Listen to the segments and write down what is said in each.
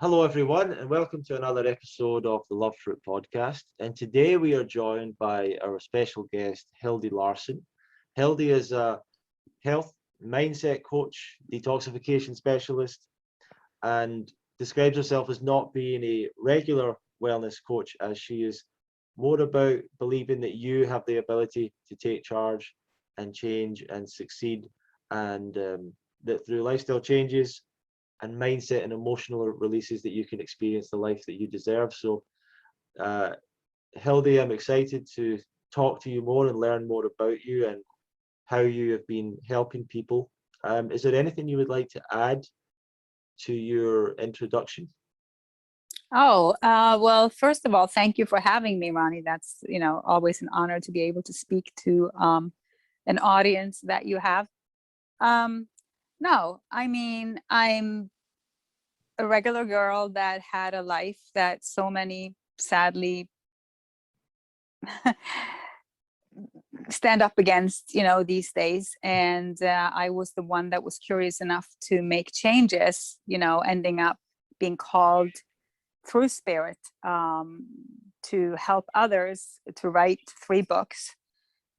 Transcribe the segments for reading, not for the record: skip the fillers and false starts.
Hello, everyone, and welcome to another episode of the Love Fruit podcast. And today we are joined by our special guest, Hilde Larsson. Hilde is a health mindset coach, detoxification specialist, and describes herself as not being a regular wellness coach, as she is more about believing that you have the ability to take charge and change and succeed, and that through lifestyle changes and mindset and emotional releases that you can experience the life that you deserve. So Hilde, I'm excited to talk to you more and learn more about you and how you have been helping people. Is there anything you would like to add to your introduction? Well, first of all, thank you for having me, Ronnie. That's, always an honor to be able to speak to an audience that you have. No, I mean, I'm a regular girl that had a life that so many sadly stand up against, these days. And I was the one that was curious enough to make changes, ending up being called through spirit to help others to write 3 books.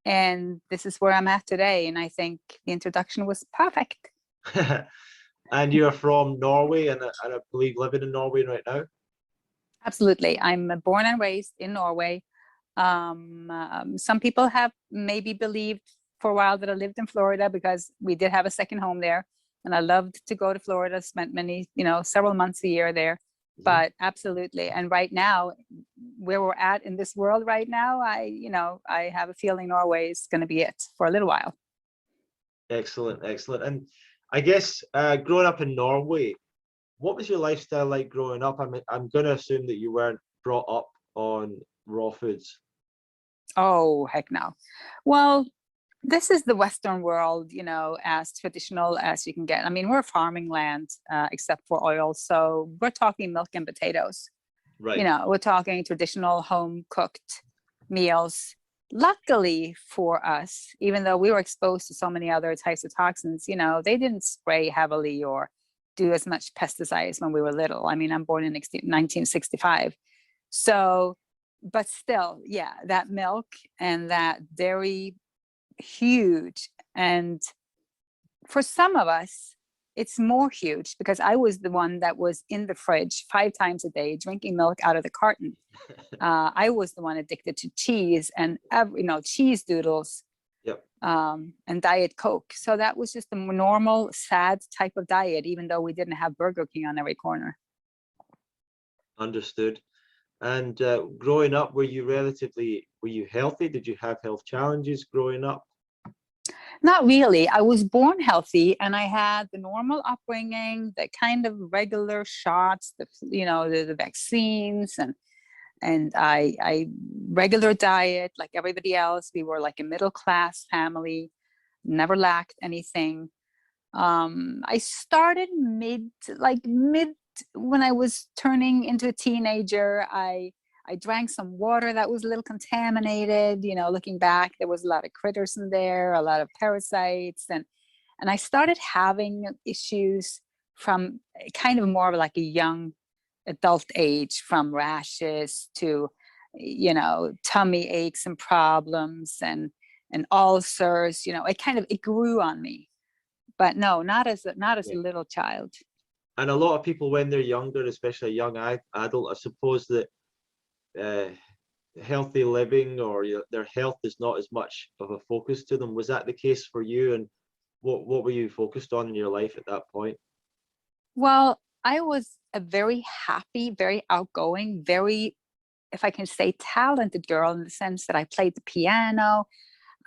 And this is where I'm at today. And I think the introduction was perfect. And you're from Norway, and I believe living in Norway right now? Absolutely. I'm born and raised in Norway. Some people have maybe believed for a while that I lived in Florida because we did have a second home there. And I loved to go to Florida, spent many, several months a year there. Mm-hmm. But absolutely. And right now, where we're at in this world right now, I have a feeling Norway is going to be it for a little while. Excellent, excellent. And I guess growing up in Norway, what was your lifestyle like growing up? I'm going to assume that you weren't brought up on raw foods. Oh, heck no. Well, this is the Western world, as traditional as you can get. I mean, we're a farming land, except for oil. So we're talking milk and potatoes. Right. We're talking traditional home cooked meals. Luckily for us, even though we were exposed to so many other types of toxins, they didn't spray heavily or do as much pesticides when we were little. I mean, I'm born in 1965. So, but still, yeah, that milk and that dairy, huge. And for some of us, it's more huge because I was the one that was in the fridge 5 times a day, drinking milk out of the carton. I was the one addicted to cheese and cheese doodles. Yep. And Diet Coke. So that was just a normal, sad type of diet, even though we didn't have Burger King on every corner. Understood. And growing up, were you healthy? Did you have health challenges growing up? Not really. I was born healthy and I had the normal upbringing, the kind of regular shots, the vaccines and I regular diet like everybody else. We were like a middle class family, never lacked anything. I started mid when I was turning into a teenager. I drank some water that was a little contaminated. Looking back, there was a lot of critters in there, a lot of parasites, and I started having issues from kind of more of like a young adult age, from rashes to, tummy aches and problems and ulcers. It grew on me, but no, not as a little child. And a lot of people, when they're younger, especially a young adult, I suppose that healthy living or their health is not as much of a focus to them. Was that the case for you? And what were you focused on in your life at that point? Well, I was a very happy, very outgoing, very, if I can say, talented girl, in the sense that I played the piano,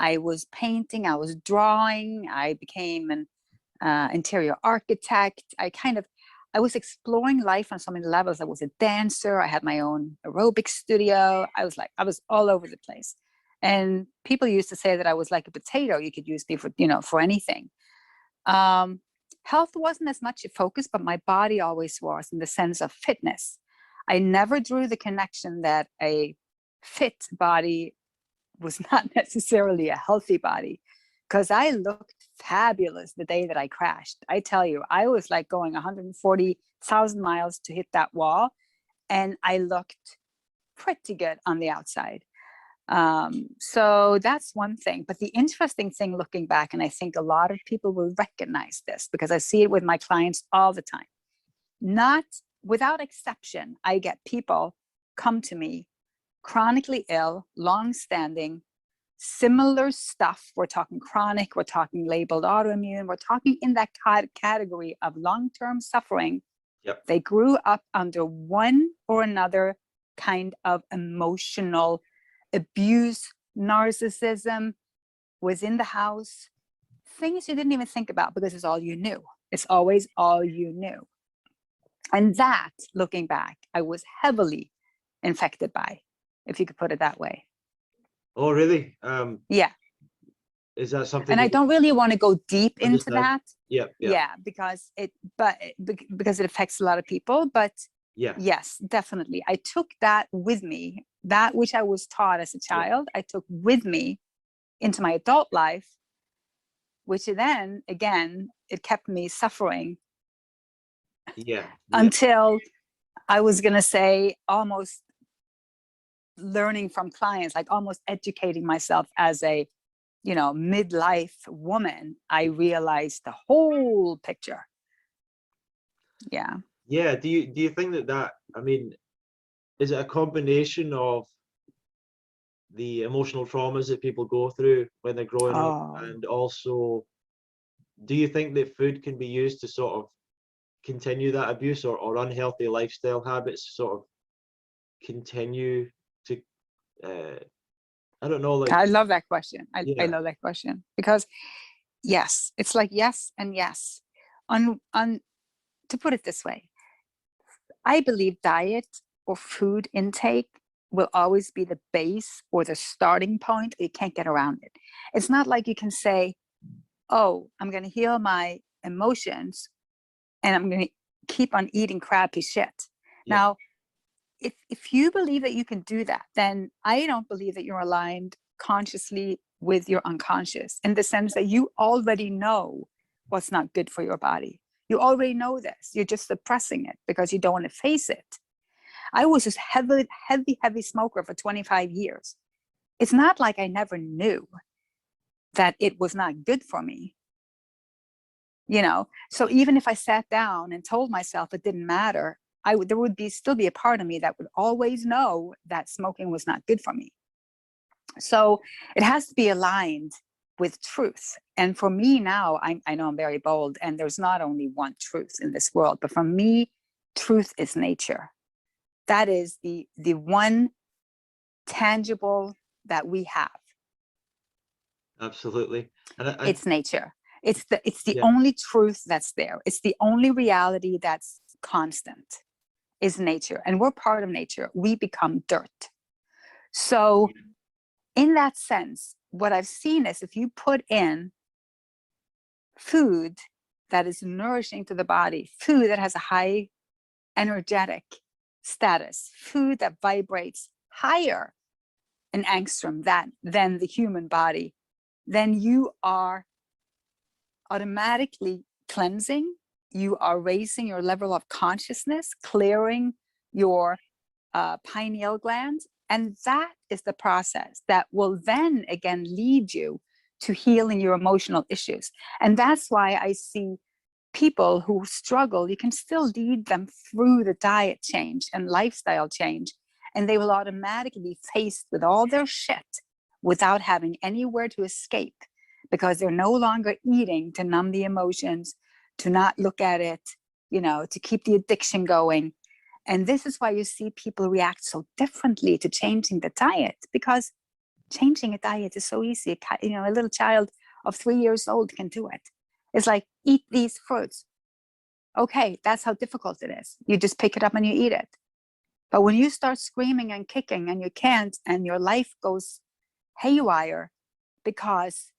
I was painting, I was drawing, I became an interior architect. I was exploring life on so many levels. I was a dancer. I had my own aerobic studio. I was all over the place. And people used to say that I was like a potato. You could use me for anything. Health wasn't as much a focus, but my body always was, in the sense of fitness. I never drew the connection that a fit body was not necessarily a healthy body. because I looked fabulous the day that I crashed. I tell you, I was like going 140,000 miles to hit that wall, and I looked pretty good on the outside. So that's one thing. But the interesting thing looking back, and I think a lot of people will recognize this because I see it with my clients all the time, not without exception, I get people come to me chronically ill, long-standing, similar stuff. We're talking chronic, we're talking labeled autoimmune, we're talking in that category of long-term suffering. Yep. They grew up under one or another kind of emotional abuse, narcissism, was in the house, things you didn't even think about because it's all you knew. It's always all you knew. And that, looking back, I was heavily infected by, if you could put it that way. Oh, really? Yeah. Is that something? And I don't really want to go deep into that. Yeah. Yeah, because it affects a lot of people. But yeah, yes, definitely. I took that with me, that which I was taught as a child, I took with me into my adult life, which then, again, it kept me suffering. Yeah. Until I was going to say almost learning from clients, like almost educating myself as a, midlife woman, I realized the whole picture. Yeah. Yeah. Do you think that, I mean, is it a combination of the emotional traumas that people go through when they're growing up? And also, do you think that food can be used to sort of continue that abuse, or unhealthy lifestyle habits sort of continue to, I don't know, like, I love that question. I love that question because yes, it's like yes and yes. To put it this way, I believe diet or food intake will always be the base or the starting point. You can't get around it. It's not like you can say, oh, I'm going to heal my emotions and I'm going to keep on eating crappy shit. Yeah. Now, if you believe that you can do that, then I don't believe that you're aligned consciously with your unconscious, in the sense that you already know what's not good for your body. You already know this. You're just suppressing it because you don't want to face it. I was just heavy smoker for 25 years. It's not like I never knew that it was not good for me. So even if I sat down and told myself it didn't matter, there would still be a part of me that would always know that smoking was not good for me. So it has to be aligned with truth. And for me now, I know I'm very bold, and there's not only one truth in this world, but for me, truth is nature. That is the one tangible that we have. Absolutely. And it's nature. It's the only truth that's there. It's the only reality that's constant, is nature. And we're part of nature. We become dirt. So in that sense, what I've seen is if you put in food that is nourishing to the body, food that has a high energetic status, food that vibrates higher in angstrom than the human body, then you are automatically cleansing. You are raising your level of consciousness, clearing your pineal gland. And that is the process that will then again lead you to healing your emotional issues. And that's why I see people who struggle, you can still lead them through the diet change and lifestyle change, and they will automatically be faced with all their shit without having anywhere to escape, because they're no longer eating to numb the emotions, to not look at it, to keep the addiction going. And this is why you see people react so differently to changing the diet, because changing a diet is so easy. A little child of 3 years old can do it. It's like, eat these fruits. Okay, that's how difficult it is. You just pick it up and you eat it. But when you start screaming and kicking and you can't, and your life goes haywire because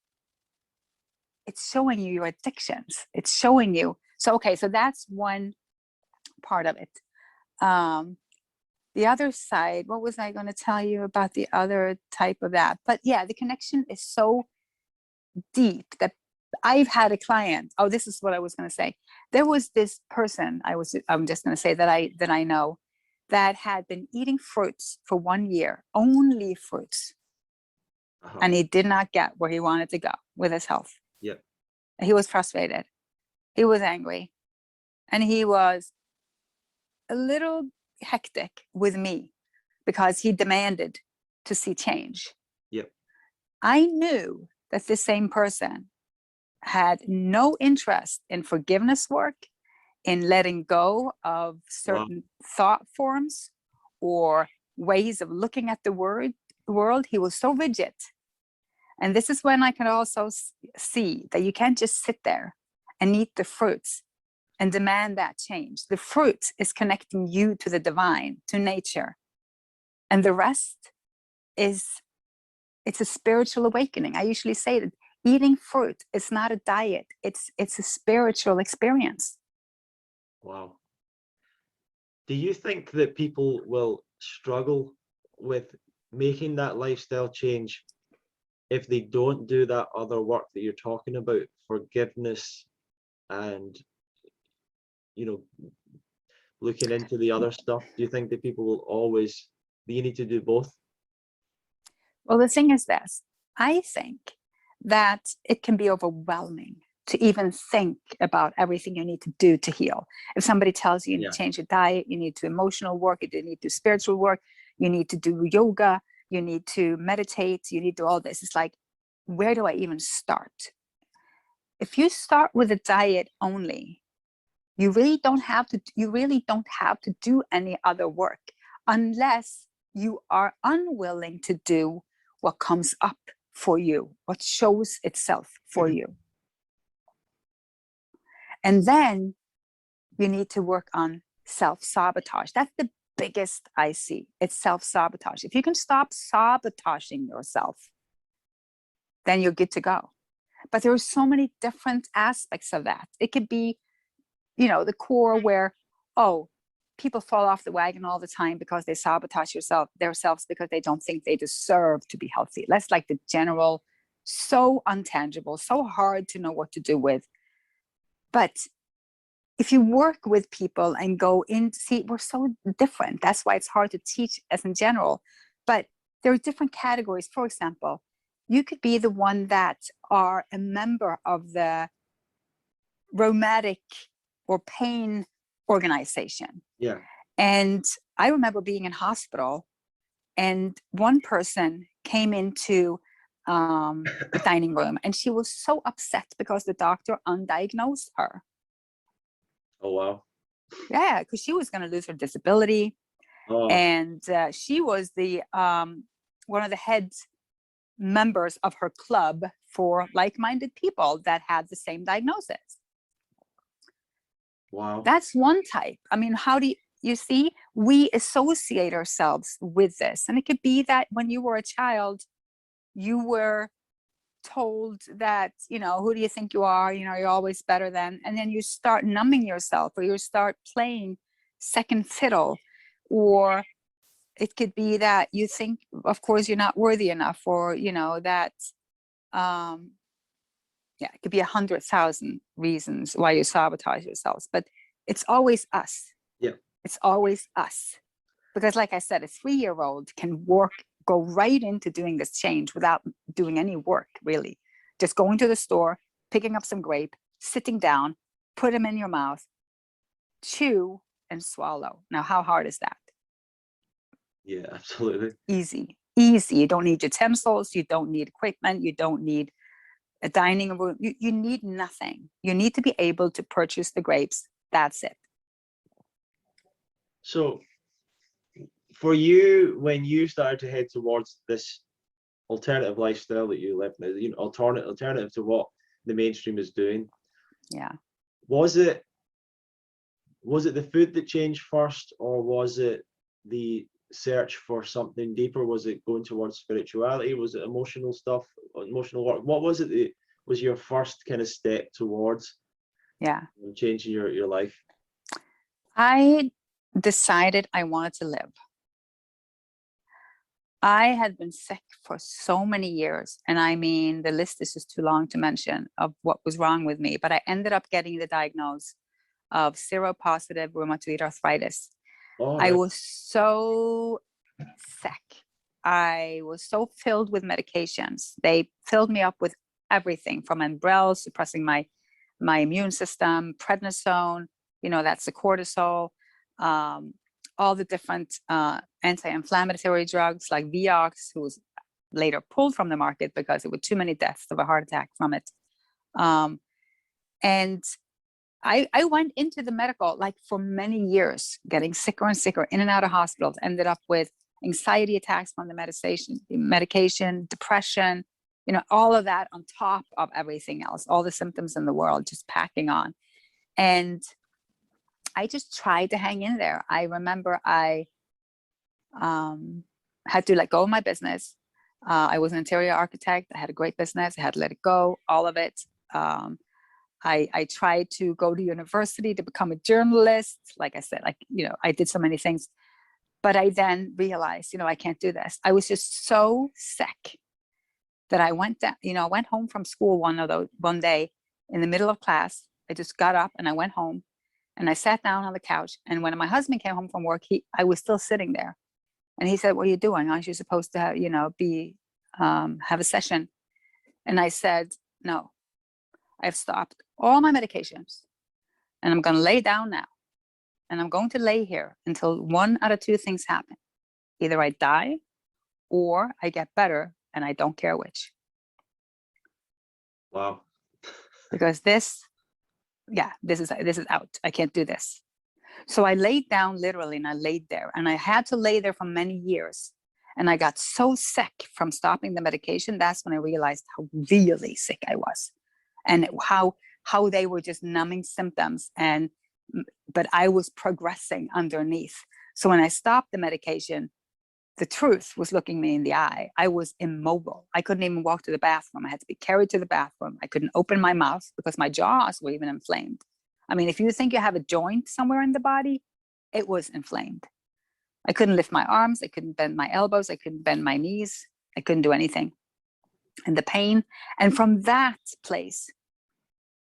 it's showing you your addictions. It's showing you. So, okay, so that's one part of it. The other side, what was I going to tell you about the other type of that? But yeah, the connection is so deep that I've had a client. Oh, this is what I was going to say. There was this person I'm just going to say that I know that had been eating fruits for 1 year, only fruits. And he did not get where he wanted to go with his health. Yep. He was frustrated. He was angry. And he was a little hectic with me because he demanded to see change. Yep. I knew that this same person had no interest in forgiveness work, in letting go of certain thought forms or ways of looking at the world. He was so rigid. And this is when I can also see that you can't just sit there and eat the fruits and demand that change. The fruit is connecting you to the divine, to nature. And the rest it's a spiritual awakening. I usually say that eating fruit is not a diet. It's a spiritual experience. Wow. Do you think that people will struggle with making that lifestyle change if they don't do that other work that you're talking about, forgiveness and, looking into the other stuff? Do you think that people will always, you need to do both? Well, the thing is this, I think that it can be overwhelming to even think about everything you need to do to heal. If somebody tells you you need to change your diet, you need to emotional work, you need to do spiritual work, you need to do yoga, you need to meditate, you need to do all this. It's like, where do I even start? If you start with a diet only, you really don't have to do any other work unless you are unwilling to do what comes up for you, what shows itself for you. And then you need to work on self-sabotage. That's the biggest I see. It's self-sabotage. If you can stop sabotaging yourself, then you're good to go. But there are so many different aspects of that. It could be, the core where, people fall off the wagon all the time because they sabotage themselves because they don't think they deserve to be healthy. That's like the general, so untangible, so hard to know what to do with. But if you work with people and go in, see, we're so different. That's why it's hard to teach as in general. But there are different categories. For example, you could be the one that are a member of the rheumatic or pain organization. Yeah. And I remember being in hospital and one person came into the dining room and she was so upset because the doctor undiagnosed her. Oh, wow. Yeah, because she was going to lose her disability. Oh. And she was the one of the head members of her club for like-minded people that had the same diagnosis. Wow. That's one type. I mean, how do you see? We associate ourselves with this. And it could be that when you were a child, you were told that, who do you think you are? You're always better than. And then you start numbing yourself, or you start playing second fiddle. Or it could be that you think, of course, you're not worthy enough, or, that, it could be 100,000 reasons why you sabotage yourselves, but it's always us. Yeah. It's always us. Because like I said, a 3-year-old can go right into doing this change without doing any work, really. Just going to the store, picking up some grape, sitting down, put them in your mouth, chew and swallow. Now, how hard is that? Yeah, absolutely. Easy. You don't need utensils. You don't need equipment. You don't need a dining room. You need nothing. You need to be able to purchase the grapes. That's it. So for you, when you started to head towards this alternative lifestyle that you live now, alternative to what the mainstream is doing, was it the food that changed first, or was it the search for something deeper? Was it going towards spirituality? Was it emotional stuff, emotional work? What was it that was your first kind of step towards changing your life? I decided I wanted to live. I had been sick for so many years. And I mean, the list is just too long to mention of what was wrong with me. But I ended up getting the diagnosis of seropositive rheumatoid arthritis. All I right. was so sick. I was so filled with medications. They filled me up with everything from Enbrel, suppressing my immune system, prednisone, that's the cortisol, all the different anti-inflammatory drugs like Vioxx, who was later pulled from the market because there were too many deaths of a heart attack from it. And I went into the medical like for many years, getting sicker and sicker, in and out of hospitals, ended up with anxiety attacks from the medication, depression, all of that on top of everything else, all the symptoms in the world just packing on. And I just tried to hang in there. I remember I had to let go of my business. I was an interior architect. I had a great business. I had to let it go, all of it. I tried to go to university to become a journalist. Like I said, I did so many things. But I then realized, I can't do this. I was just so sick that I went down, I went home from school one day in the middle of class. I just got up and I went home and I sat down on the couch. And when my husband came home from work, I was still sitting there. And he said, "What are you doing? Aren't you supposed to have a session?" And I said, "No, I've stopped all my medications and I'm going to lay down now. And I'm going to lay here until one out of two things happen. Either I die or I get better, and I don't care which." Wow. Because this is out. I can't do this. So I laid down literally, and I laid there, and I had to lay there for many years. And I got so sick from stopping the medication. That's when I realized how really sick I was, and how they were just numbing symptoms, but I was progressing underneath. So when I stopped the medication, the truth was looking me in the eye. I was immobile. I couldn't even walk to the bathroom. I had to be carried to the bathroom. I couldn't open my mouth because my jaws were even inflamed. I mean, if you think you have a joint somewhere in the body, it was inflamed. I couldn't lift my arms. I couldn't bend my elbows. I couldn't bend my knees. I couldn't do anything. And the pain. And from that place,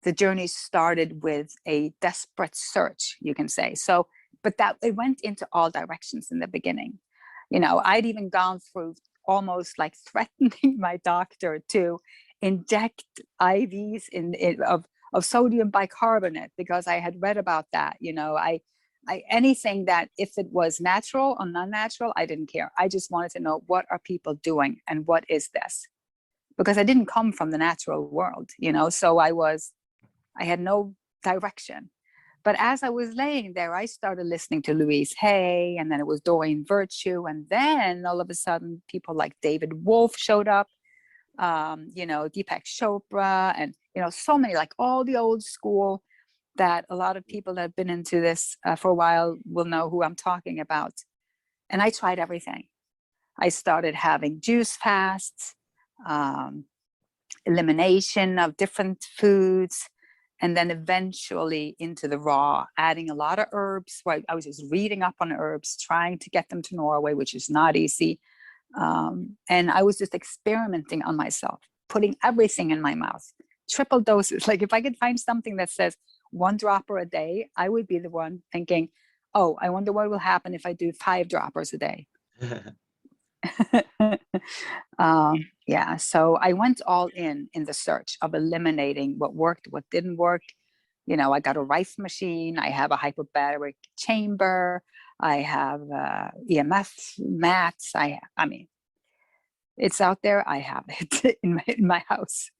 the journey started with a desperate search, you can say. So, but that it went into all directions in the beginning. I'd even gone through almost like threatening my doctor to inject IVs of sodium bicarbonate because I had read about that. Anything that, if it was natural or non-natural, I didn't care. I just wanted to know, what are people doing and what is this? Because I didn't come from the natural world, so I had no direction. But as I was laying there, I started listening to Louise Hay, and then it was Doreen Virtue. And then all of a sudden, people like David Wolf showed up, Deepak Chopra, and, so many, like all the old school that a lot of people that have been into this for a while will know who I'm talking about. And I tried everything. I started having juice fasts, elimination of different foods, and then eventually into the raw, adding a lot of herbs. Right? I was just reading up on herbs, trying to get them to Norway, which is not easy. And I was just experimenting on myself, putting everything in my mouth, triple doses. Like if I could find something that says 1 dropper a day, I would be the one thinking, oh, I wonder what will happen if I do 5 droppers a day. So I went all in the search of eliminating what worked, what didn't work. I got a rice machine. I have a hyperbaric chamber. I have EMF mats. I mean, it's out there. I have it in my house.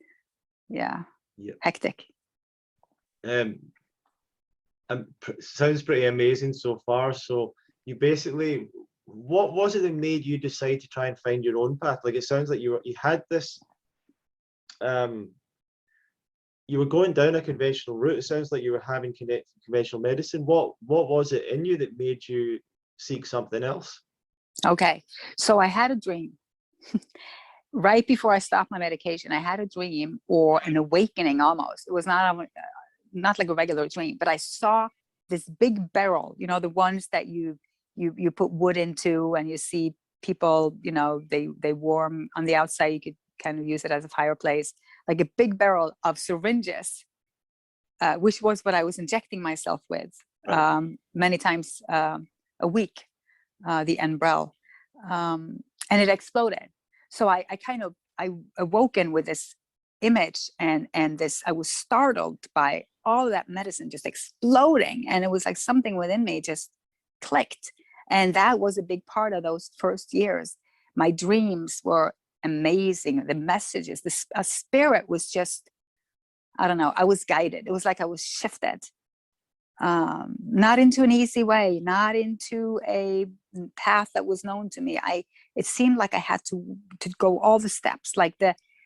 Yeah. Yep. Hectic. Sounds pretty amazing so far. So you basically, what was it that made you decide to try and find your own path? Like, it sounds like you had this, you were going down a conventional route. It sounds like you were having conventional medicine. What was it in you that made you seek something else? Okay, so I had a dream. Right before I stopped my medication, I had a dream, or an awakening almost. It was not like a regular dream, but I saw this big barrel, the ones that you put wood into and you see people, you know, they warm on the outside. You could kind of use it as a fireplace, like a big barrel of syringes, which was what I was injecting myself with many times a week, the Enbrel, and it exploded. So I awoken with this image, and this, I was startled by all that medicine just exploding, and it was like something within me just clicked. And that was a big part of those first years. My dreams were amazing. The messages, a spirit was just, I don't know, I was guided. It was like I was shifted, not into an easy way, not into a path that was known to me. It seemed like I had to go all the steps, like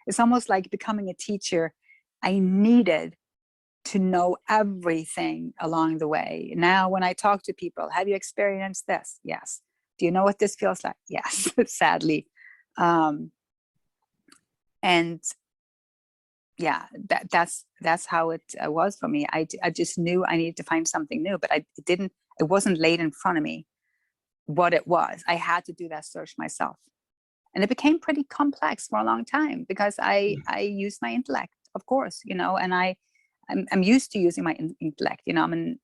it's almost like becoming a teacher. I needed to know everything along the way. Now, when I talk to people, have you experienced this? Yes. Do you know what this feels like? Yes, sadly. And yeah, that's how it was for me. I just knew I needed to find something new, but it wasn't laid in front of me what it was. I had to do that search myself. And it became pretty complex for a long time because I used my intellect, of course, you know, and I'm used to using my intellect. You know, I'm an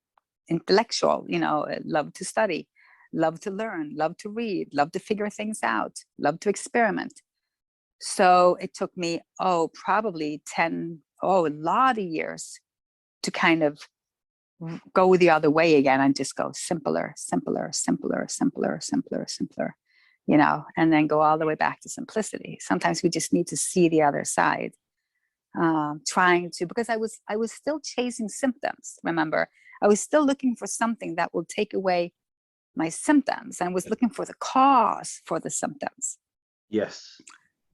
intellectual, you know, love to study, love to learn, love to read, love to figure things out, love to experiment. So it took me, probably a lot of years to kind of go the other way again and just go simpler, simpler, simpler, simpler, simpler, simpler, you know, and then go all the way back to simplicity. Sometimes we just need to see the other side. Because I was still chasing symptoms. Remember, I was still looking for something that will take away my symptoms, and was looking for the cause for the symptoms. Yes.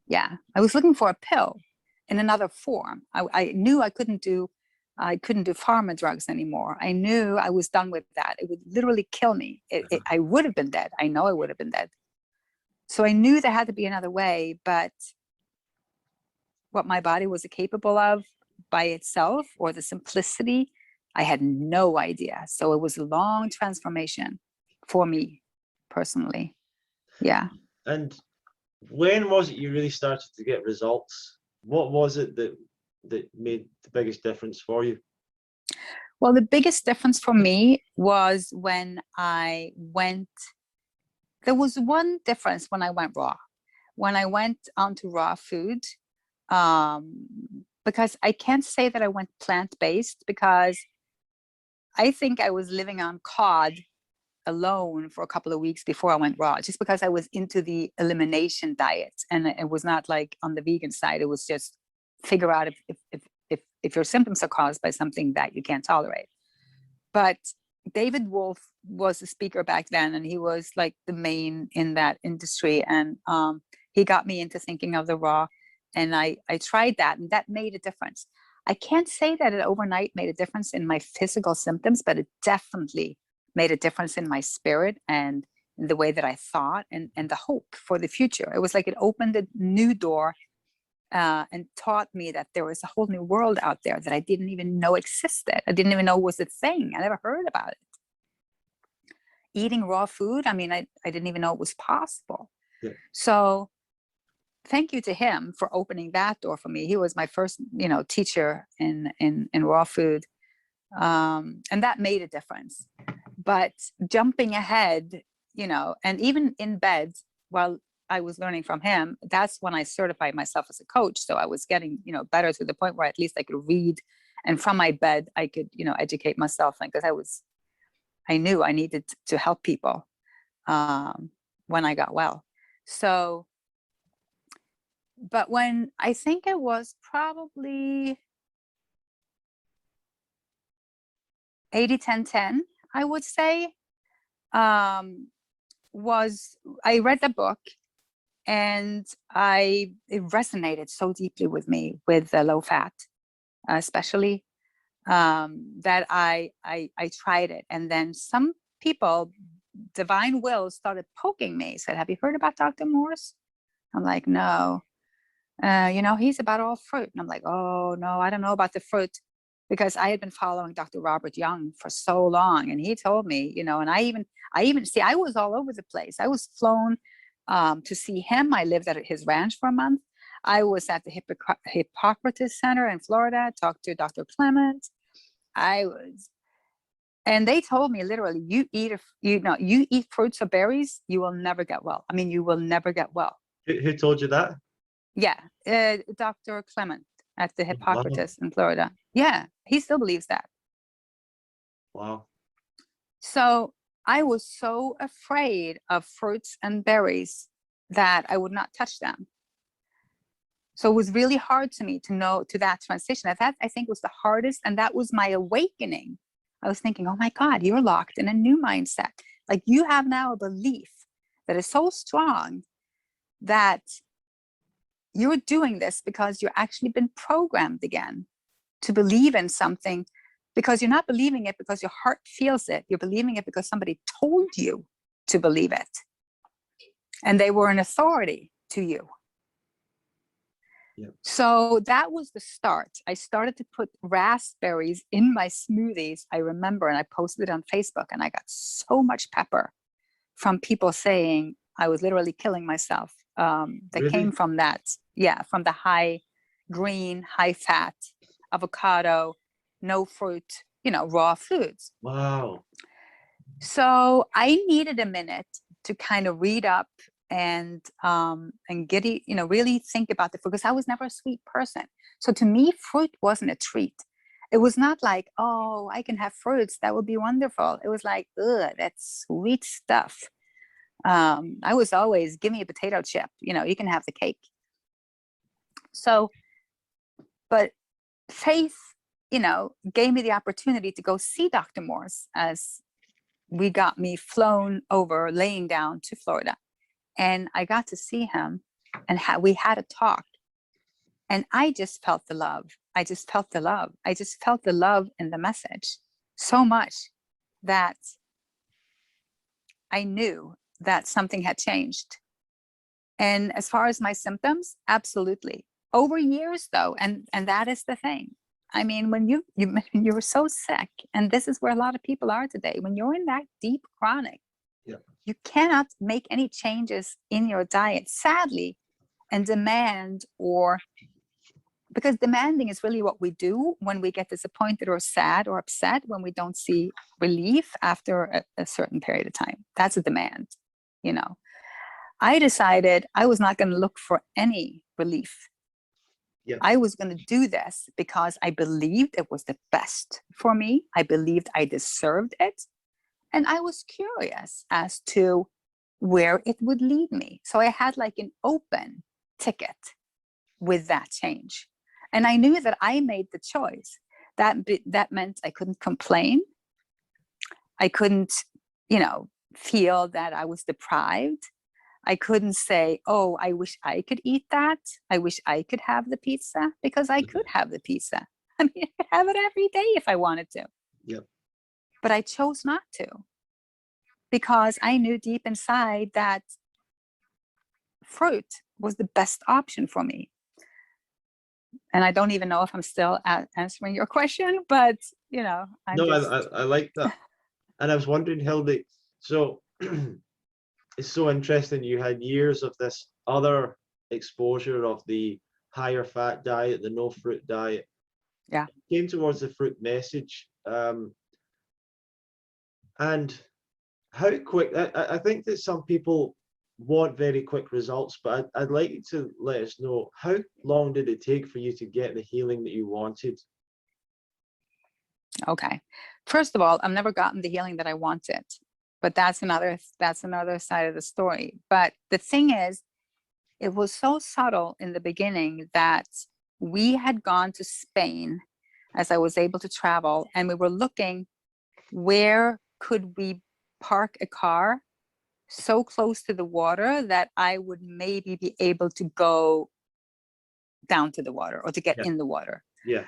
Yeah, I was looking for a pill in another form. I knew I couldn't do pharma drugs anymore. I knew I was done with that. It would literally kill me. I would have been dead. I know I would have been dead. So I knew there had to be another way, but what my body was capable of by itself, or the simplicity, I had no idea. So it was a long transformation for me personally. Yeah. And when was it you really started to get results? What was it that made the biggest difference for you? Well, the biggest difference for me was when there was one difference when I went raw. When I went onto raw food, because I can't say that I went plant-based, because I think I was living on cod alone for a couple of weeks before I went raw, just because I was into the elimination diet, and it was not like on the vegan side. It was just figure out if your symptoms are caused by something that you can't tolerate. But David Wolf was a speaker back then, and he was like the main in that industry, and he got me into thinking of the raw, and I tried that, and that made a difference. I can't say that it overnight made a difference in my physical symptoms, but it definitely made a difference in my spirit and in the way that I thought, and the hope for the future. It was like it opened a new door and taught me that there was a whole new world out there that I didn't even know existed. I didn't even know was a thing. I never heard about it. Eating raw food, I mean, I didn't even know it was possible. Yeah. So thank you to him for opening that door for me. He was my first, you know, teacher in raw food. And that made a difference. But jumping ahead, you know, and even in bed while I was learning from him, that's when I certified myself as a coach. So I was getting, you know, better to the point where at least I could read, and from my bed I could, you know, educate myself, because I knew I needed to help people when I got well. So, but when I think it was probably 80-10-10, I would say, was I read the book, and it resonated so deeply with me, with the low fat, especially, that I tried it. And then some people, divine will, started poking me, said, have you heard about Dr. Morse? I'm like, no. You know, he's about all fruit. And I'm like, oh no, I don't know about the fruit, because I had been following Dr. Robert Young for so long, and he told me, you know, and I even see, I was all over the place. I was flown to see him. I lived at his ranch for a month. I was at the Hippocrates Center in Florida, talked to Dr. Clement. And they told me literally, you eat fruits or berries, you will never get well. I mean, you will never get well. Who told you that? Yeah, Dr. Clement at the Wow. Hippocrates in Florida. Yeah, he still believes that. Wow. So I was so afraid of fruits and berries that I would not touch them. So it was really hard to me to that transition. That I think was the hardest, and that was my awakening. I was thinking, oh my God, you're locked in a new mindset. Like you have now a belief that is so strong that you're doing this because you're actually been programmed again to believe in something, because you're not believing it because your heart feels it. You're believing it because somebody told you to believe it. And they were an authority to you. Yep. So that was the start. I started to put raspberries in my smoothies, I remember, and I posted it on Facebook, and I got so much pepper from people saying I was literally killing myself. That Really? came from that. Yeah, from the high green, high fat avocado, no fruit, raw foods. Wow. So I needed a minute to kind of read up and get it, really think about the food, because I was never a sweet person. So to me, fruit wasn't a treat. It was not like, oh, I can have fruits, that would be wonderful. It was like, ugh, that's sweet stuff. I was always, give me a potato chip, you can have the cake. So, but faith, gave me the opportunity to go see Dr. Morse, as we got me flown over, laying down to Florida. And I got to see him, and we had a talk. And I just felt the love. I just felt the love. I just felt the love in the message so much that I knew that something had changed. And as far as my symptoms, absolutely. Over years though, and that is the thing. I mean, when you're so sick, and this is where a lot of people are today, when you're in that deep chronic, yeah, you cannot make any changes in your diet, sadly, and because demanding is really what we do when we get disappointed or sad or upset, when we don't see relief after a certain period of time. That's a demand, I decided I was not going to look for any relief. yeah. I was going to do this because I believed it was the best for me. I believed I deserved it. And I was curious as to where it would lead me. So I had like an open ticket with that change. And I knew that I made the choice. That meant I couldn't complain. I couldn't, feel that I was deprived. I couldn't say, oh, I wish I could eat that. I wish I could have the pizza, because I could have the pizza. I mean, I could have it every day if I wanted to. Yep. But I chose not to, because I knew deep inside that fruit was the best option for me. And I don't even know if I'm still answering your question, but I like that. And I was wondering, Hilde, so it's so interesting. You had years of this other exposure of the higher fat diet, the no fruit diet. Yeah. You came towards the fruit message. And how quick, I think that some people want very quick results, but I'd like you to let us know, how long did it take for you to get the healing that you wanted? Okay. First of all, I've never gotten the healing that I wanted, but that's another side of the story. But the thing is, it was so subtle in the beginning that we had gone to Spain as I was able to travel, and we were looking, where could we park a car so close to the water that I would maybe be able to go down to the water or to get in the water. Yeah.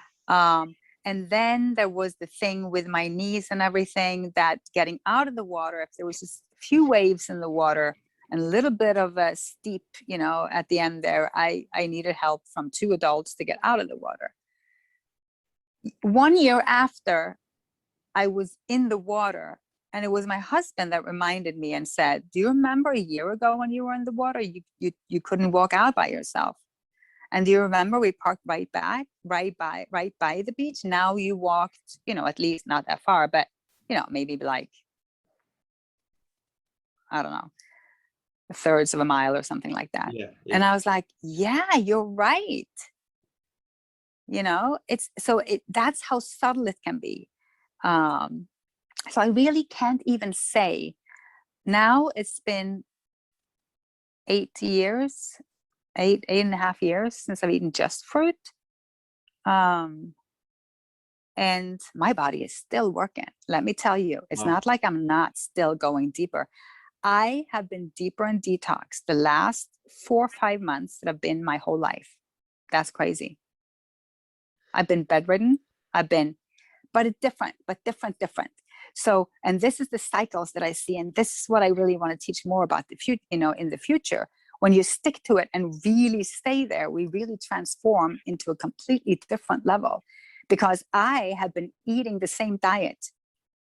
And then there was the thing with my knees and everything, that getting out of the water, if there was just a few waves in the water and a little bit of a steep, at the end there, I needed help from 2 adults to get out of the water. 1 year after I was in the water And it was my husband that reminded me and said, do you remember a year ago when you were in the water, you couldn't walk out by yourself? And do you remember we parked right by the beach? Now you walked, at least not that far, but, maybe like, I don't know, thirds of a mile or something like that. Yeah. And I was like, yeah, you're right. That's how subtle it can be. So I really can't even say. Now it's been 8.5 years since I've eaten just fruit. And my body is still working. Let me tell you, it's Wow. not like I'm not still going deeper. I have been deeper in detox the last 4 or 5 months that have been my whole life. That's crazy. I've been bedridden. But it's different. So, and this is the cycles that I see, and this is what I really want to teach more about the future, in the future. When you stick to it and really stay there, we really transform into a completely different level. Because I have been eating the same diet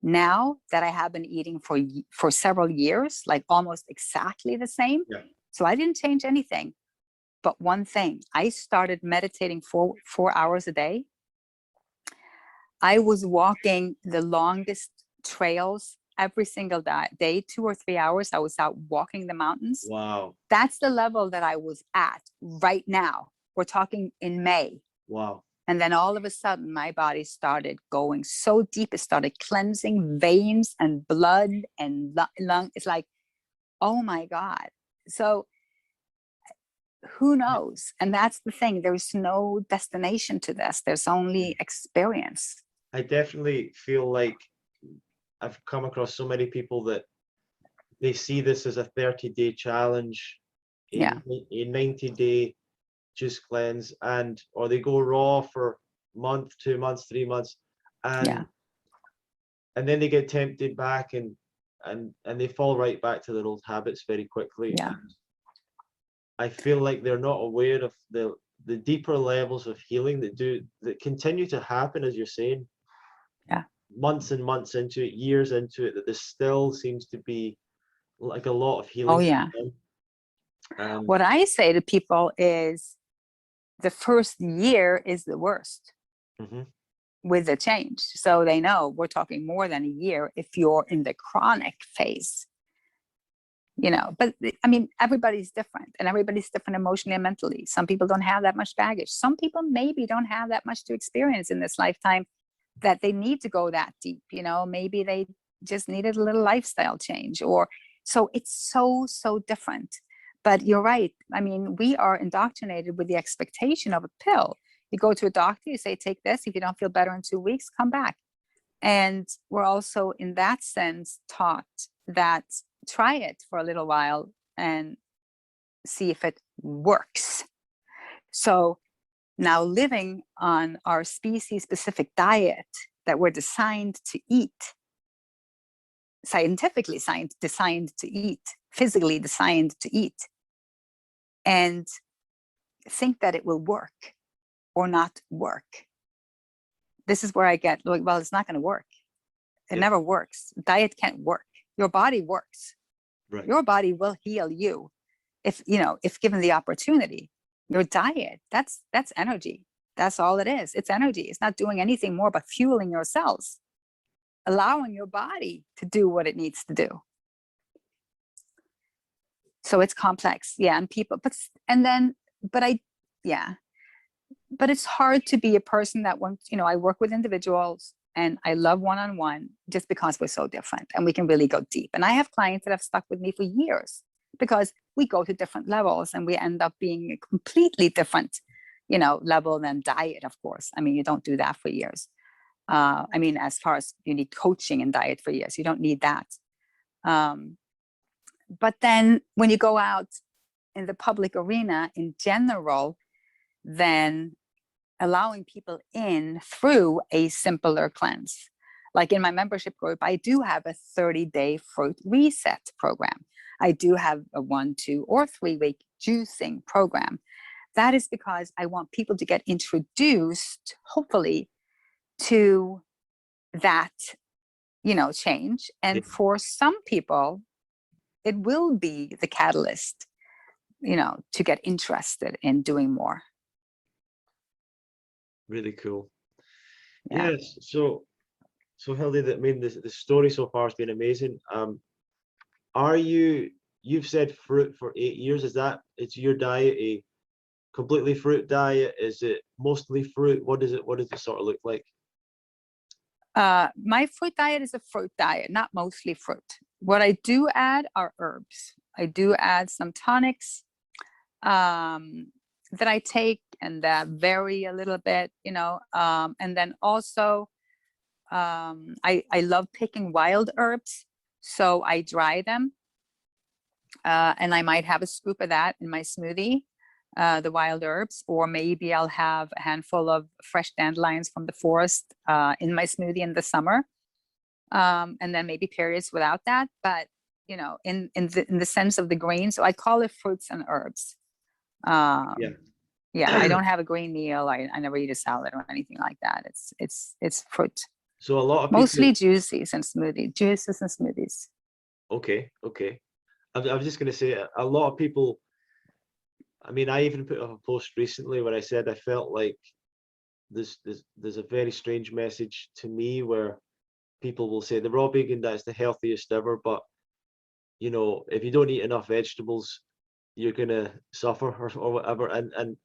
now that I have been eating for several years, like almost exactly the same. Yeah. So I didn't change anything. But one thing, I started meditating 4 hours a day. I was walking the longest trails every single day, 2 or 3 hours. I was out walking the mountains. Wow. That's the level that I was at right now. We're talking in May. Wow. And then all of a sudden, my body started going so deep. It started cleansing veins and blood and lung. It's like, oh my God. So who knows? And that's the thing. There's no destination to this. There's only experience. I definitely feel like I've come across so many people that they see this as a 30-day challenge, a 90-day juice cleanse, or they go raw for a month, 2 months, 3 months, and then they get tempted back and they fall right back to their old habits very quickly. Yeah. I feel like they're not aware of the deeper levels of healing that continue to happen, as you're saying. Yeah. Months and months into it, years into it, that there still seems to be like a lot of healing. Oh yeah. What I say to people is the first year is the worst with the change. So they know we're talking more than a year if you're in the chronic phase. But I mean, everybody's different, and everybody's different emotionally and mentally. Some people don't have that much baggage. Some people maybe don't have that much to experience in this lifetime that they need to go that deep. Maybe they just needed a little lifestyle change, so it's so different. But you're right. I mean, we are indoctrinated with the expectation of a pill. You go to a doctor, you say, take this. If you don't feel better in 2 weeks, come back. And we're also in that sense taught that try it for a little while and see if it works. So now living on our species specific diet that we're designed to eat, scientifically designed to eat, physically designed to eat, and think that it will work or not work. This is where I get like, well, it's not going to work. It never works. Diet can't work. Your body works. Right. Your body will heal you if given the opportunity. Your diet, that's energy. That's all it is. It's energy. It's not doing anything more but fueling your cells, allowing your body to do what it needs to do. So it's complex. Yeah. And people, but it's hard to be a person that wants, I work with individuals and I love one-on-one just because we're so different and we can really go deep. And I have clients that have stuck with me for years because we go to different levels and we end up being a completely different, level than diet, of course. I mean, you don't do that for years. I mean, as far as you need coaching and diet for years, you don't need that. But then when you go out in the public arena in general, then allowing people in through a simpler cleanse. Like in my membership group, I do have a 30-day fruit reset program. I do have a 1, 2, or 3 week juicing program. That is because I want people to get introduced, hopefully, to that, change. And for some people, it will be the catalyst, to get interested in doing more. Really cool. Yeah. Yes. So Hilde, I mean, the story so far has been amazing. You've said fruit for 8 years. Is your diet a completely fruit diet? Is it mostly fruit? What does it sort of look like? My fruit diet is a fruit diet, not mostly fruit. What I do add are herbs. I do add some tonics that I take and that vary a little bit, and then also I love picking wild herbs, so I dry them, and I might have a scoop of that in my smoothie, the wild herbs, or maybe I'll have a handful of fresh dandelions from the forest in my smoothie in the summer, and then maybe periods without that. But in the sense of the green, so I call it fruits and herbs. Yeah, I don't have a green meal. I never eat a salad or anything like that. It's fruit. So a lot of people, mostly juices and smoothies. Okay. I was just going to say, a lot of people, I mean, I even put up a post recently where I said I felt like there's a very strange message to me where people will say the raw vegan diet is the healthiest ever, but if you don't eat enough vegetables, you're gonna suffer or whatever. And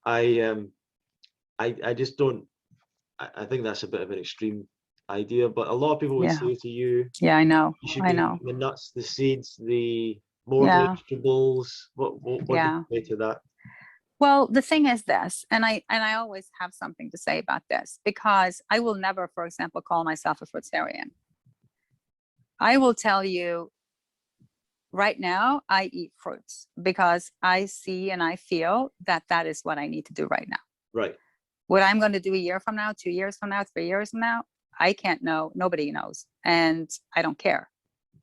I just don't. I think that's a bit of an extreme idea, but a lot of people would say to you, yeah, I know, you should be eating the nuts, the seeds, the more vegetables. What do you say to that? Well, the thing is this, and I always have something to say about this, because I will never, for example, call myself a fruitarian. I will tell you right now, I eat fruits because I see and I feel that that is what I need to do right now. Right. What I'm going to do a year from now, 2 years from now, 3 years from now, I can't know. Nobody knows. And I don't care.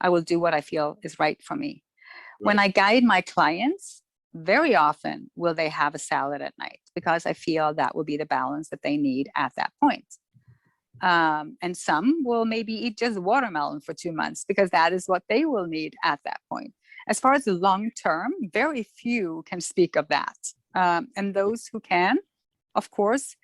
I will do what I feel is right for me. Right. When I guide my clients, very often will they have a salad at night because I feel that will be the balance that they need at that point. And some will maybe eat just watermelon for 2 months because that is what they will need at that point. As far as the long term, very few can speak of that. And those who can, of course,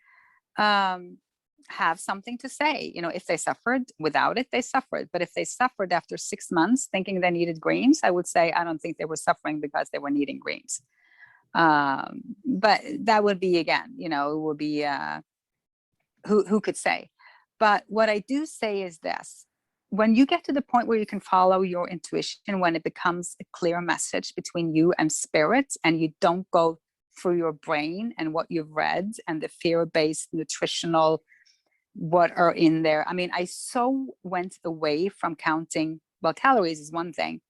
have something to say. If they suffered without it, they suffered. But if they suffered after 6 months thinking they needed greens, I would say I don't think they were suffering because they were needing greens. But that would be, again, it would be who could say. But what I do say is this: when you get to the point where you can follow your intuition, when it becomes a clear message between you and spirit, and you don't go through your brain and what you've read and the fear-based nutritional what are in there. I mean, I so went away from counting, well, calories is one thing,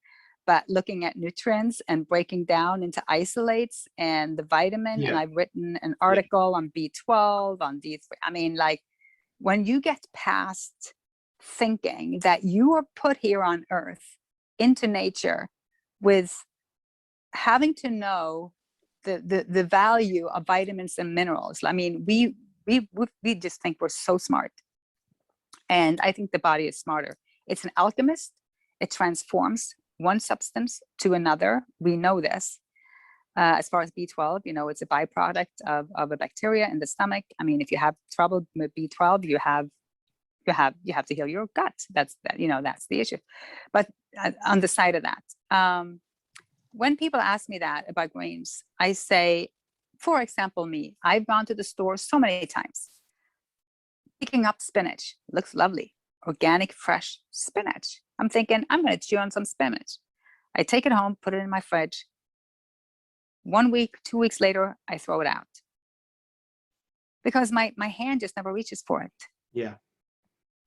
but looking at nutrients and breaking down into isolates and the vitamin. And I've written an article on B12, on D3. I mean, like, when you get past thinking that you are put here on earth into nature with having to know the value of vitamins and minerals. I mean, we just think we're so smart. And I think the body is smarter. It's an alchemist. It transforms one substance to another. We know this. As far as B12, it's a byproduct of a bacteria in the stomach. I mean, if you have trouble with B12, you have to heal your gut. That's the issue. But on the side of that, when people ask me that about greens, I say, for example, I've gone to the store so many times, picking up spinach. Looks lovely. Organic, fresh spinach. I'm thinking, I'm going to chew on some spinach. I take it home, put it in my fridge. 1 week, 2 weeks later, I throw it out. Because my hand just never reaches for it. Yeah.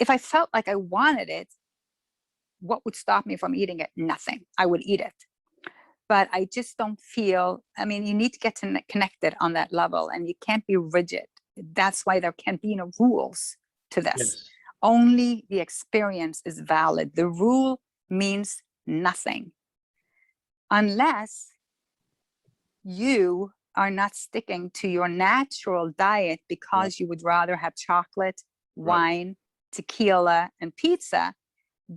If I felt like I wanted it, what would stop me from eating it? Nothing. I would eat it. But I just don't feel, I mean, you need to get connected on that level, and you can't be rigid. That's why there can be no rules to this. Yes. Only the experience is valid. The rule means nothing unless you are not sticking to your natural diet because you would rather have chocolate, wine, tequila, and pizza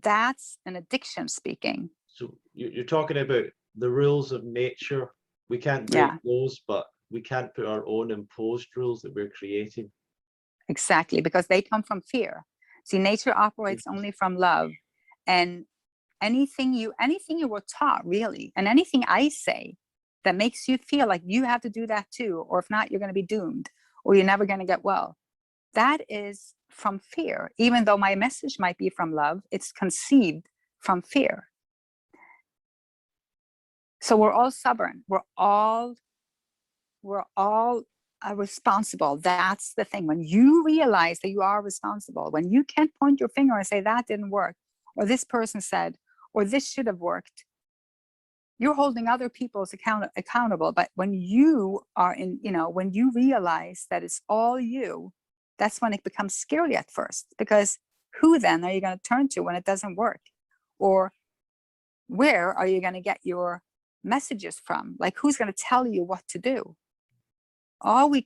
that's an addiction speaking. So you're talking about the rules of nature. We can't break those, but we can't put our own imposed rules that we're creating. Exactly, because they come from fear. See, nature operates only from love, and anything you were taught, really, and anything I say that makes you feel like you have to do that too, or if not, you're going to be doomed, or you're never going to get well, that is from fear. Even though my message might be from love, it's conceived from fear. So we're all stubborn. We're all responsible. That's the thing. When you realize that you are responsible, when you can't point your finger and say that didn't work, or this person said, or this should have worked, you're holding other people's accountable. But when you are in, when you realize that it's all you, that's when it becomes scary at first, because who then are you going to turn to when it doesn't work? Or where are you going to get your messages from? Like, who's going to tell you what to do? All we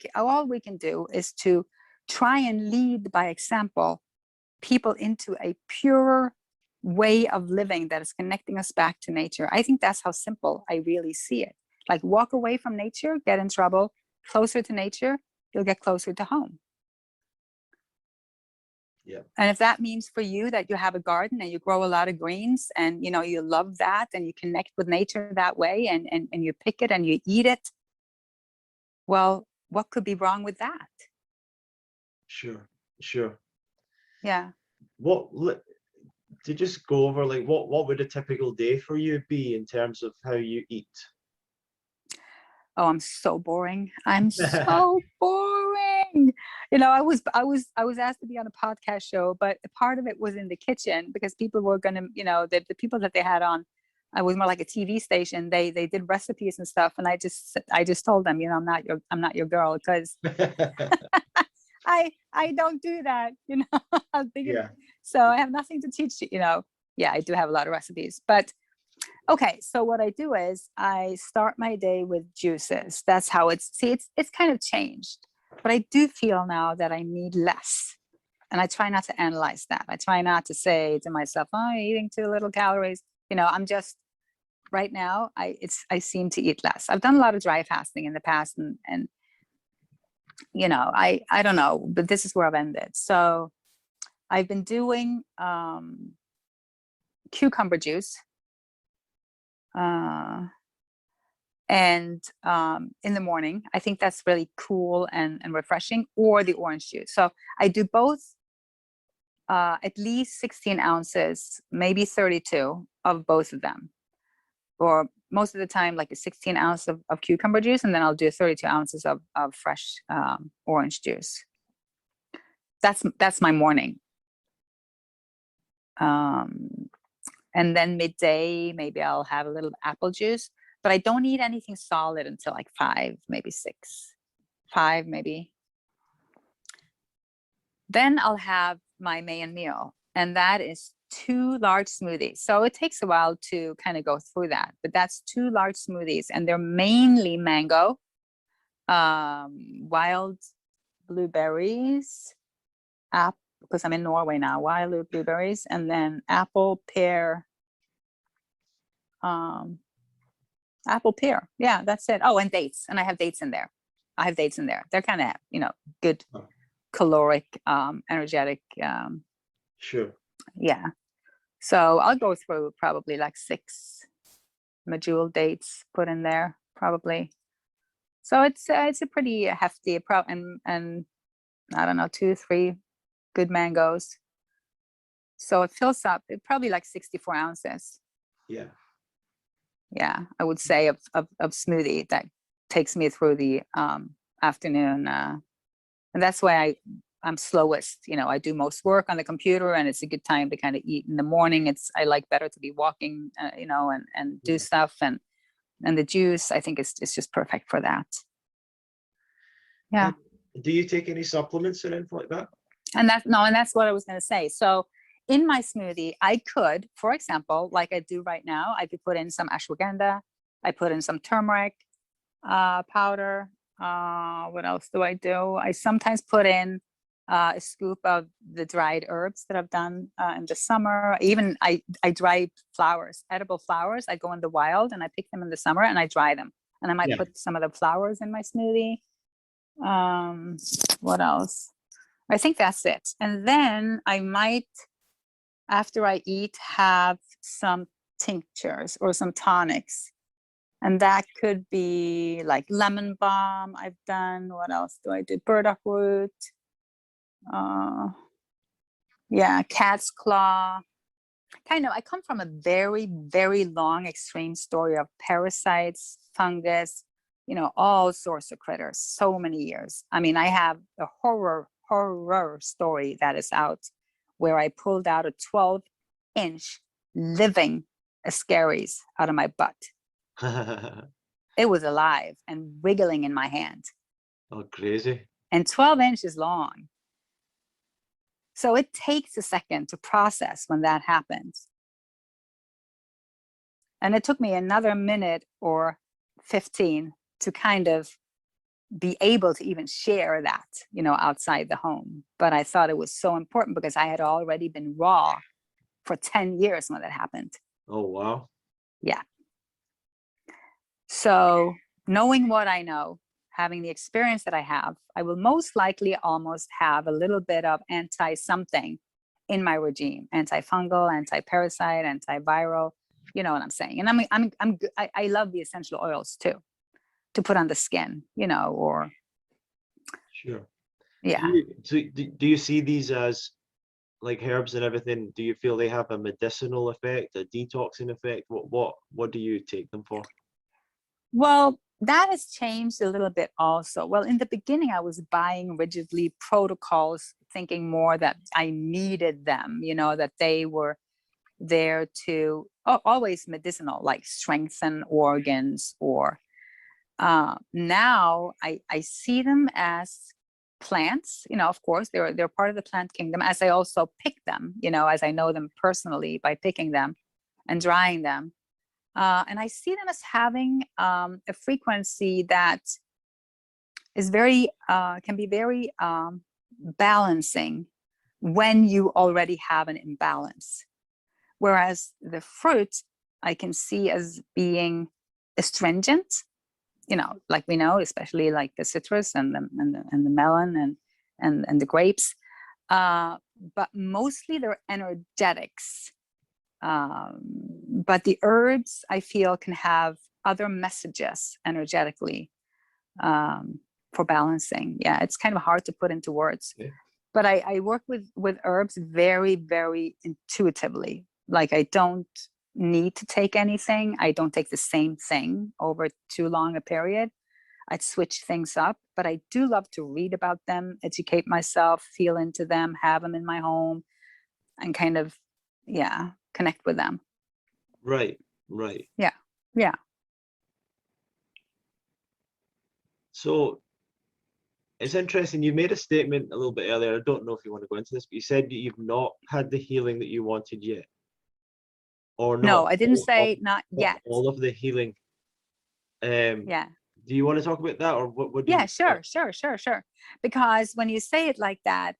can do is to try and lead by example people into a purer way of living that is connecting us back to nature. I think that's how simple I really see it. Like, walk away from nature, get in trouble. Closer to nature, you'll get closer to home. Yeah. And if that means for you that you have a garden and you grow a lot of greens and you love that and you connect with nature that way and you pick it and you eat it, well, what could be wrong with that? Sure. Yeah. To just go over, like, what would a typical day for you be in terms of how you eat? Oh, I'm so boring. I'm so boring. I was asked to be on a podcast show, but a part of it was in the kitchen because people were gonna, the people that they had on, I was more like a TV station. They did recipes and stuff, and I just told them, I'm not your girl, because I don't do that, I'm thinking, Yeah. so I have nothing to teach you, Yeah, I do have a lot of recipes, but okay. So what I do is I start my day with juices. That's how it's kind of changed, but I do feel now that I need less. And I try not to analyze that. I try not to say to myself, oh, you're eating too little calories. I'm just, right now, I seem to eat less. I've done a lot of dry fasting in the past, and I don't know, but this is where I've ended. So I've been doing cucumber juice. And in the morning, I think that's really cool and refreshing, or the orange juice. So I do both, at least 16 ounces, maybe 32 of both of them, or most of the time, like a 16 ounce of cucumber juice, and then I'll do 32 ounces of fresh orange juice. That's my morning. And then midday, maybe I'll have a little apple juice, but I don't eat anything solid until like 5, maybe 6, 5 maybe. Then I'll have my main meal, and that is 2 large smoothies. So it takes a while to kind of go through that, but that's 2 large smoothies, and they're mainly mango, wild blueberries, apple, because I'm in Norway now, wild blueberries, and then apple, pear. Apple, pear. Yeah, that's it. Oh, and dates. And I have dates in there. They're kind of, good, caloric, energetic. Sure. Yeah. So I'll go through probably like 6 medjool dates put in there, probably. So it's a pretty hefty, and I don't know, 2, 3 good mangoes. So it fills up, probably like 64 ounces. Yeah. Yeah, I would say of smoothie that takes me through the afternoon, and that's why I'm slowest. I do most work on the computer, and it's a good time to kind of eat in the morning. I like better to be walking, and do stuff, and the juice, I think it's just perfect for that. Yeah. Do you take any supplements or anything like that? And that's what I was going to say. So in my smoothie, I could, for example, like I do right now, I could put in some ashwagandha. I put in some turmeric powder. What else do? I sometimes put in a scoop of the dried herbs that I've done in the summer. Even I dry flowers, edible flowers. I go in the wild and I pick them in the summer and I dry them. And I might put some of the flowers in my smoothie. What else? I think that's it. And then I might, after I eat, have some tinctures or some tonics. And that could be like lemon balm I've done. What else do I do? Burdock root. Cat's claw. Kind of, I come from a very, very long, extreme story of parasites, fungus, all sorts of critters, so many years. I mean, I have a horror story that is out where I pulled out a 12-inch living Ascaris out of my butt. It was alive and wiggling in my hand. Oh, crazy. And 12 inches long. So it takes a second to process when that happens. And it took me another minute or 15 to kind of be able to even share that, outside the home. But I thought it was so important because I had already been raw for 10 years when that happened. Oh, wow. Yeah. So knowing what I know, having the experience that I have, I will most likely almost have a little bit of anti-something in my regime: antifungal, anti-parasite, antiviral. You know what I'm saying? And I love the essential oils too, to put on the skin, or. Sure. Yeah. Do you see these as like herbs and everything? Do you feel they have a medicinal effect, a detoxing effect? What do you take them for? Well, that has changed a little bit also. Well, in the beginning, I was buying rigidly protocols, thinking more that I needed them, that they were there to always medicinal, like strengthen organs, or now I see them as plants. Of course, they're part of the plant kingdom, as I also pick them, as I know them personally by picking them and drying them. And I see them as having a frequency that is can be very balancing when you already have an imbalance. Whereas the fruit I can see as being astringent, like we know, especially like the citrus and the melon and the grapes. But mostly they're energetics. But the herbs, I feel, can have other messages energetically for balancing. Yeah, it's kind of hard to put into words. Yeah. But I work with herbs very, very intuitively. Like, I don't need to take anything. I don't take the same thing over too long a period. I'd switch things up, but I do love to read about them, educate myself, feel into them, have them in my home, and kind of, connect with them. Right. Yeah. So it's interesting. You made a statement a little bit earlier. I don't know if you want to go into this, but you said that you've not had the healing that you wanted yet. Or not. No, I didn't say not yet. All of the healing. Yeah. Do you want to talk about that, or what do you? Yeah, sure. Because when you say it like that,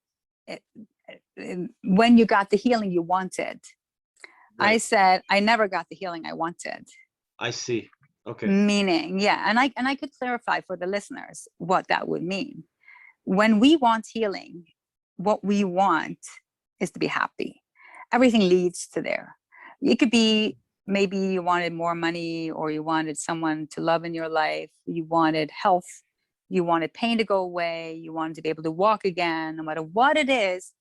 when you got the healing you wanted, right. I said I never got the healing I wanted. I see. Okay. Meaning, and I could clarify for the listeners what that would mean. When we want healing, what we want is to be happy. Everything leads to there. It could be maybe you wanted more money, or you wanted someone to love in your life. You wanted health. You wanted pain to go away. You wanted to be able to walk again. No matter what it is,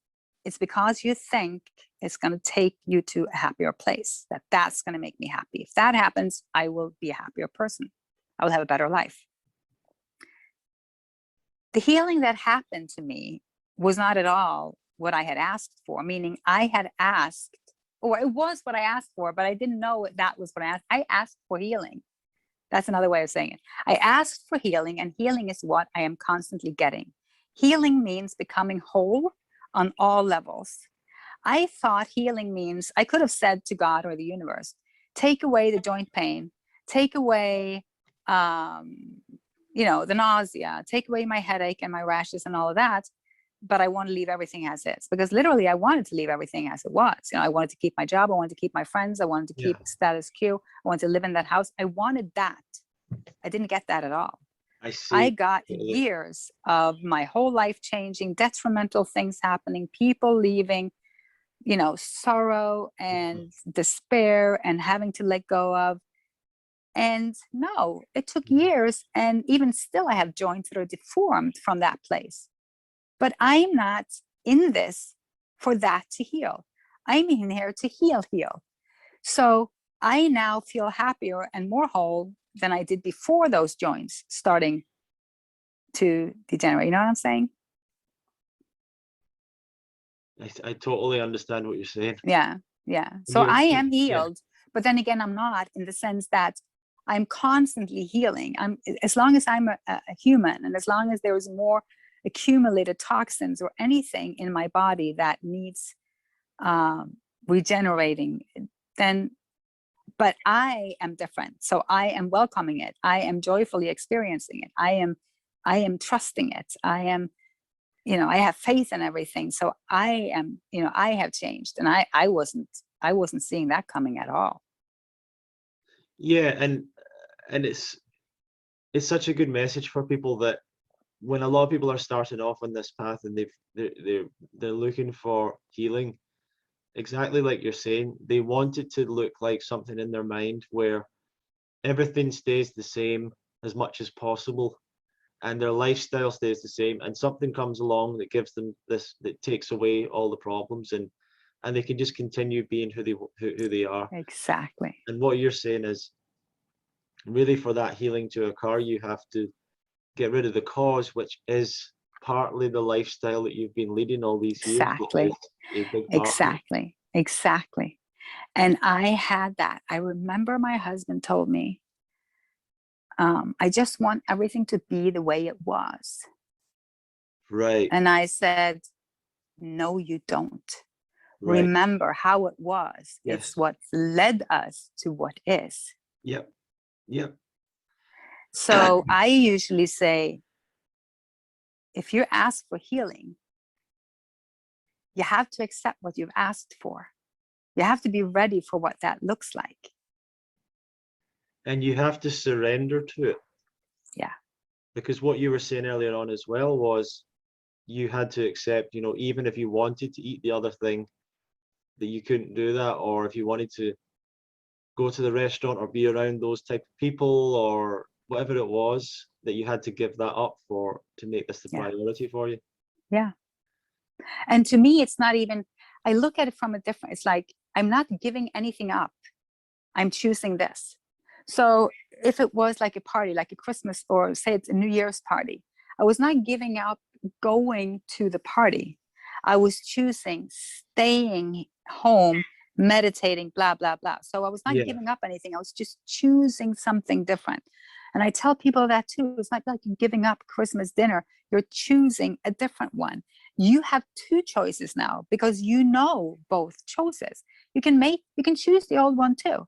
it's because you think it's going to take you to a happier place, that's going to make me happy. If that happens, I will be a happier person. I will have a better life. The healing that happened to me was not at all what I had asked for, meaning I had asked, or it was what I asked for, but I didn't know that was what I asked. I asked for healing. That's another way of saying it. I asked for healing, and healing is what I am constantly getting. Healing means becoming whole on all levels. I thought healing means, I could have said to God or the universe, take away the joint pain, take away, the nausea, take away my headache and my rashes and all of that. but I want to leave everything as is, because literally I wanted to leave everything as it was. You know, I wanted to keep my job. I wanted to keep my friends. I wanted to keep status quo. I wanted to live in that house. I wanted that. I didn't get that at all. I see. I got years of my whole life changing, detrimental things happening, people leaving, you know, sorrow and despair and having to let go of. And no, it took years. And even still, I have joints that are deformed from that place. But I'm not in this for that to heal. I'm in here to heal. So I now feel happier and more whole than I did before those joints starting to degenerate. You know what I'm saying? I totally understand what you're saying. Yeah. So I am healed, but then again, I'm not, in the sense that I'm constantly healing. As long as I'm a human, and as long as there is more accumulated toxins or anything in my body that needs regenerating, then, but I am different. So I am welcoming it. I am joyfully experiencing it. I am trusting it. I am, you know, I have faith in everything. So I am, you know, I have changed, and I wasn't seeing that coming at all. Yeah, and it's such a good message for people, that when a lot of people are starting off on this path and they're looking for healing, exactly like you're saying, they want it to look like something in their mind where everything stays the same as much as possible, and their lifestyle stays the same, and something comes along that gives them this, that takes away all the problems, and they can just continue being who they are. Exactly. And what you're saying is, really, for that healing to occur, you have to get rid of the cause, which is partly the lifestyle that you've been leading all these years. Exactly. A big part. Exactly. And I had that. I remember my husband told me, I just want everything to be the way it was. Right. And I said, no, you don't. Right. Remember how it was. Yes. It's what led us to what is. Yep. So I usually say, if you ask for healing, you have to accept what you've asked for. You have to be ready for what that looks like. And you have to surrender to it. Yeah. Because what you were saying earlier on as well was, you had to accept, you know, even if you wanted to eat the other thing, that you couldn't do that, or if you wanted to go to the restaurant or be around those type of people or whatever it was, that you had to give that up to make this the priority for you. Yeah. And to me, it's not even, I look at it from a different, it's like, I'm not giving anything up. I'm choosing this. So if it was like a party, like a Christmas, or say it's a New Year's party, I was not giving up going to the party. I was choosing staying home, meditating, blah, blah, blah. So I was not giving up anything. I was just choosing something different. And I tell people that too. It's not like you're giving up Christmas dinner. You're choosing a different one. You have two choices now, because you know both choices. You can choose the old one too.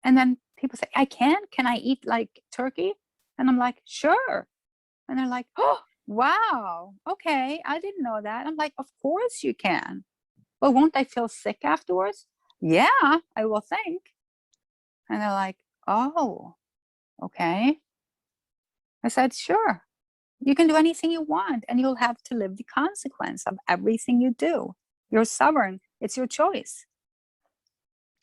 And then people say, can I eat like turkey? And I'm like, sure. And they're like, oh, wow. Okay. I didn't know that. I'm like, of course you can. But won't I feel sick afterwards? Yeah, I will think. And they're like, oh, okay. I said, sure. You can do anything you want, and you'll have to live the consequence of everything you do. You're sovereign. It's your choice.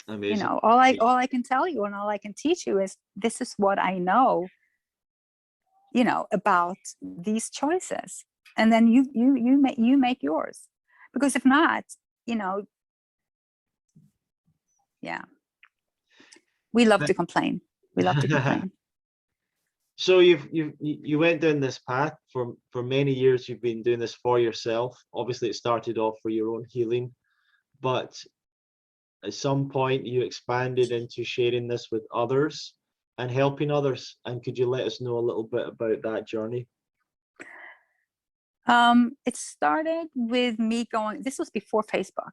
Amazing. You know, all I can tell you and all I can teach you is, this is what I know, you know, about these choices. And then you make yours. Because if not, you know, yeah. We love to complain. We love to complain. So you went down this path for many years. You've been doing this for yourself. Obviously, it started off for your own healing, but at some point you expanded into sharing this with others and helping others. And could you let us know a little bit about that journey? It started with me going, this was before Facebook.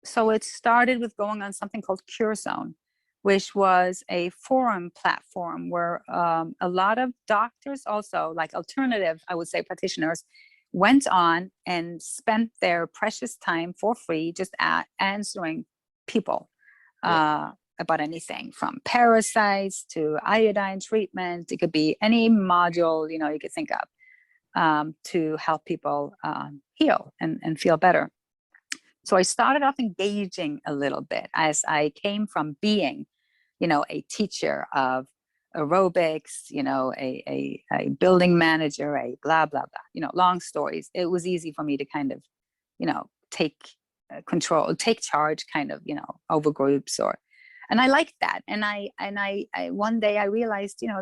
So it started with going on something called Cure Zone, which was a forum platform where a lot of doctors, also like alternative, I would say, practitioners, went on and spent their precious time for free just answering people about anything from parasites to iodine treatment. It could be any module, you know, you could think of, to help people heal and feel better. So I started off engaging a little bit as I came from being, you know, a teacher of aerobics, you know, a building manager, a blah, blah, blah, you know, long stories. It was easy for me to kind of, you know, take control, take charge kind of, you know, over groups and I liked that. And I one day I realized, you know,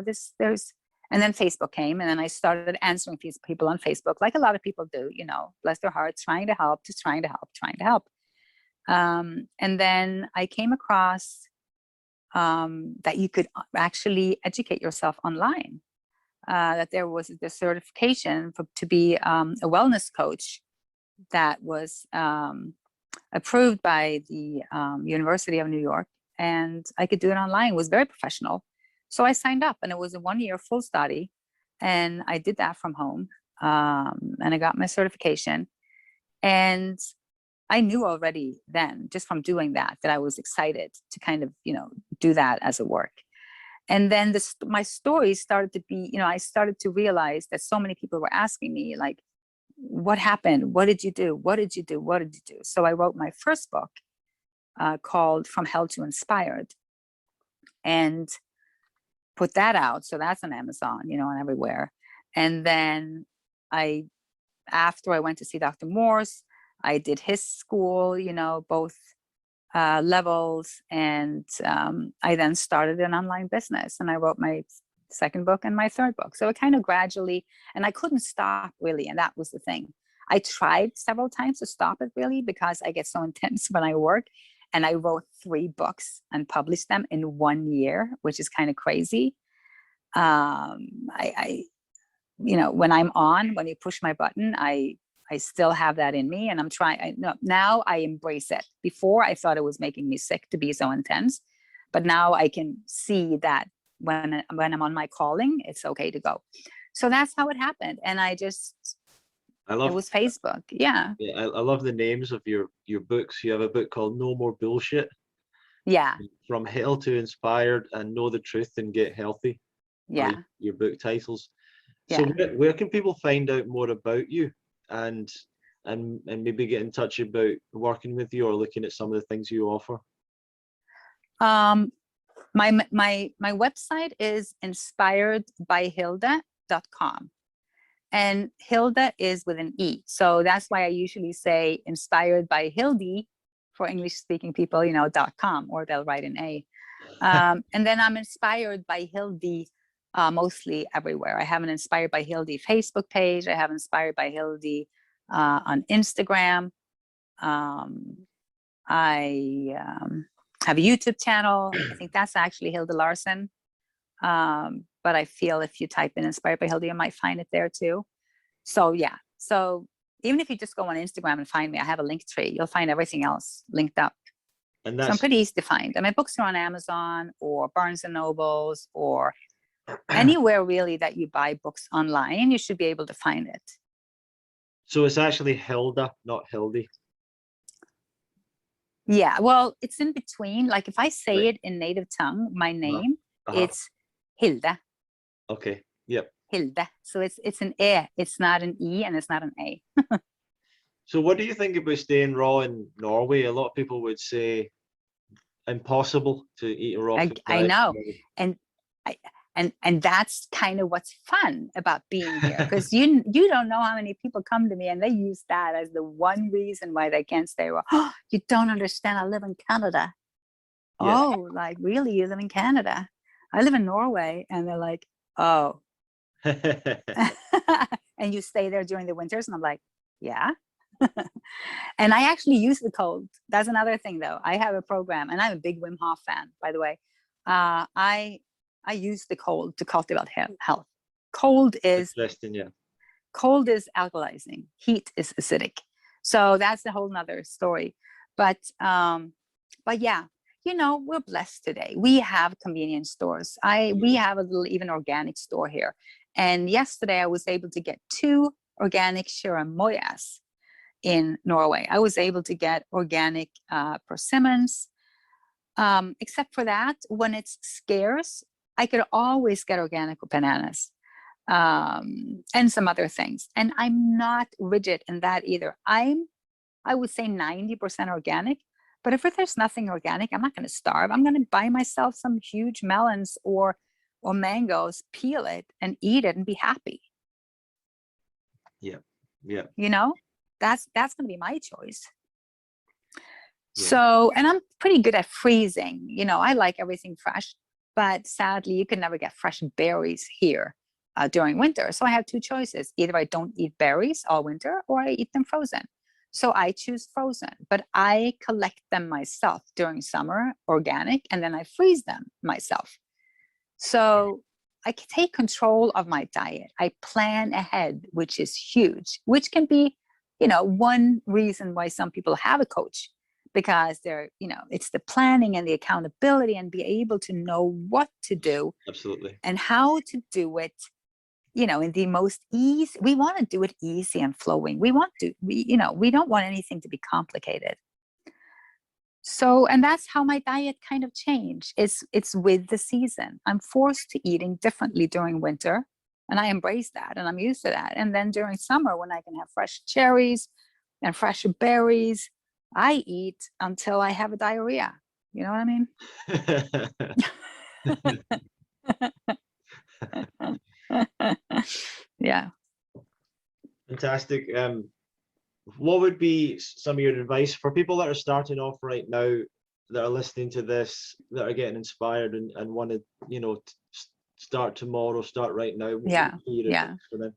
and then Facebook came, and then I started answering these people on Facebook, like a lot of people do, you know, bless their hearts, trying to help, just trying to help. And then I came across that you could actually educate yourself online, that there was the certification to be a wellness coach that was approved by the University of New York, and I could do it online. It was very professional. So I signed up, and it was a 1-year full study, and I did that from home, and I got my certification. And I knew already then, just from doing that I was excited to kind of, you know, do that as a work. And then my stories started to be, you know, I started to realize that so many people were asking me, like, what happened? What did you do? What did you do? What did you do? So I wrote my first book called From Hell to Inspired, and put that out. So that's on Amazon, you know, and everywhere. And then after I went to see Dr. Morse, I did his school, you know, both levels. And I then started an online business, and I wrote my second book and my third book. So it kind of gradually, and I couldn't stop really. And that was the thing. I tried several times to stop it really, because I get so intense when I work. And I wrote 3 books and published them in 1 year, which is kind of crazy. You know, when you push my button, I still have that in me, and I'm trying. Now I embrace it. Before I thought it was making me sick to be so intense, but now I can see that when I'm on my calling, it's okay to go. So that's how it happened. And it was Facebook. Yeah. Yeah, I love the names of your books. You have a book called No More Bullshit. Yeah. From Hell to Inspired, and Know the Truth and Get Healthy. Yeah. Your book titles. Yeah. So where can people find out more about you and maybe get in touch about working with you or looking at some of the things you offer? My website is InspiredByHilde.com. And Hilde is with an E. So that's why I usually say Inspired by Hilde for English speaking people, you know, .com, or they'll write an A. And then I'm Inspired by Hilde mostly everywhere. I have an Inspired by Hilde Facebook page. I have Inspired by Hilde on Instagram. I have a YouTube channel. I think that's actually Hilde Larsson. But I feel if you type in Inspired by Hilde, you might find it there too. So yeah, so even if you just go on Instagram and find me, I have a link tree. You'll find everything else linked up. And so I'm pretty easy to find. And my books are on Amazon or Barnes and Nobles or anywhere really that you buy books online. You should be able to find it. So it's actually Hilde, not Hilde. Yeah, well, it's in between. Like if I say it in native tongue, my name, it's Hilde. Okay. Yep. Hilde. So it's an E. It's not an E, and it's not an A. So what do you think about staying raw in Norway? A lot of people would say impossible to eat a raw food. I know. And that's kind of what's fun about being here, because you don't know how many people come to me and they use that as the one reason why they can't stay raw. Oh, you don't understand. I live in Canada. Yeah. Oh, like really? You live in Canada? I live in Norway. And they're like, oh. And you stay there during the winters? And I'm like, yeah. And I actually use the cold. That's another thing though. I have a program, and I'm a big Wim Hof fan, by the way. I use the cold to cultivate health. Cold is alkalizing. Heat is acidic. So that's a whole nother story. But yeah, you know, we're blessed today. We have convenience stores. We have a little even organic store here. And yesterday I was able to get 2 organic 𝐅𝐑𝐄𝐄 in Norway. I was able to get organic persimmons. Except for that, when it's scarce, I could always get organic bananas and some other things. And I'm not rigid in that either. I would say 90% organic. But if there's nothing organic, I'm not going to starve. I'm going to buy myself some huge melons or mangoes, peel it and eat it and be happy. Yeah, yeah. You know, that's going to be my choice. Yeah. So, and I'm pretty good at freezing. You know, I like everything fresh, but sadly, you can never get fresh berries here during winter. So I have two choices. Either I don't eat berries all winter or I eat them frozen. So I choose frozen, but I collect them myself during summer, organic, and then I freeze them myself. So I can take control of my diet. I plan ahead, which is huge, which can be, you know, one reason why some people have a coach, because they're, you know, it's the planning and the accountability and be able to know what to do. Absolutely. And how to do it, you know, in the most easy. We want to do it easy and flowing. We don't want anything to be complicated. So, and that's how my diet kind of changed. It's with the season. I'm forced to eating differently during winter, and I embrace that, and I'm used to that. And then during summer, when I can have fresh cherries and fresh berries, I eat until I have a diarrhea. You know what I mean? Yeah. Fantastic. What would be some of your advice for people that are starting off right now, that are listening to this, that are getting inspired and want to, you know, start tomorrow, start right now? Yeah. What would be your advice for them?